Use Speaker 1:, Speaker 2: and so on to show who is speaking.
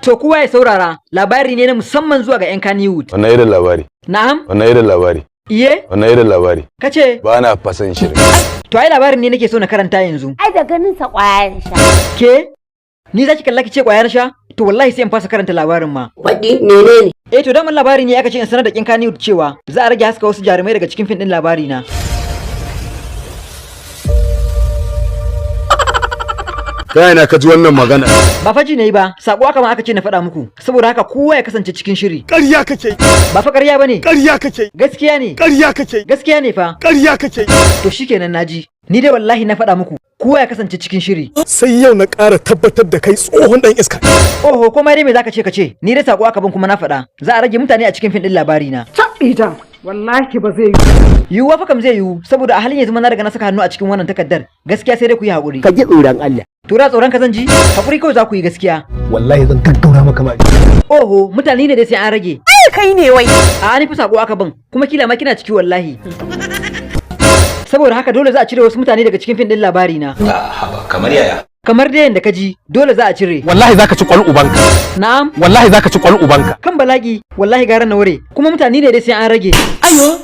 Speaker 1: To kowa ya saurara, labari ne na musamman zuwa ga 'yan Kannywood.
Speaker 2: Wannan irin labari?
Speaker 1: Na'am?
Speaker 2: Wannan irin labari?
Speaker 1: Iye?
Speaker 2: Wannan irin labari?
Speaker 1: Kace?
Speaker 2: Ba na fasan shirin.
Speaker 1: To ai labarin ne nake so na karanta yanzu.
Speaker 3: Ai da ganin sa kwaya sha.
Speaker 1: Ke? Ni zaki kalla ki ce kwayar sha? To wallahi sai in fasa karanta labarin ma.
Speaker 3: Faɗi menene?
Speaker 1: To daman labari ne aka ce in sanar da kin Kannywood cewa za a rage haska wasu jarumai daga cikin fim din labari na.
Speaker 2: Kai na ka ji wannan magana?
Speaker 1: Ba faji ne ba, sako aka ma aka ce na faɗa muku. Saboda haka kowa ya kasance cikin shiri.
Speaker 2: Ƙarya kake.
Speaker 1: Ba fa ƙarya bane.
Speaker 2: Ƙarya kake.
Speaker 1: Gaskiya ne.
Speaker 2: Ƙarya kake.
Speaker 1: Gaskiya ne fa.
Speaker 2: Ƙarya kake.
Speaker 1: To shikenan naji. Ni dai wallahi na faɗa muku. Kowa ya kasance cikin shiri.
Speaker 2: Sai yau na ƙara tabbatar da kai tsohon dan iska.
Speaker 1: Oho, komai dai me zaka ce ka ce? Ni dai sako aka bin kuma na faɗa. Za a rage mutane a cikin fim din labari na.
Speaker 4: Ita wallahi ba zai
Speaker 1: Yiwuwa fa kam zai yiwu saboda a halin yanzu na riga na saka hannu a cikin wannan takardar. Gaskiya sai dai ku yi haƙuri.
Speaker 3: Ka ji tsoron Allah.
Speaker 1: Tura tsoron ka zan ji? Haƙuri kawai za ku yi gaskiya.
Speaker 2: Wallahi zan gaggaura maka ma.
Speaker 1: Oho, mutane ne dai sai an rage.
Speaker 4: ai kai ne wai.
Speaker 1: A ni fi sako aka bin, kuma kila ma kina ciki wallahi. Saboda haka dole za a cire wasu mutane daga cikin fim din labari na.
Speaker 5: Haba kamar yaya?
Speaker 1: Kamar dai yanda ka ji, dole za a cire.
Speaker 6: Wallahi zaka ci kwal ubanka.
Speaker 1: Na'am.
Speaker 6: Wallahi zaka ci kwal ubanka.
Speaker 1: Kan balagi, wallahi gara na wure. Kuma mutane ne dai sai an rage. Ayo.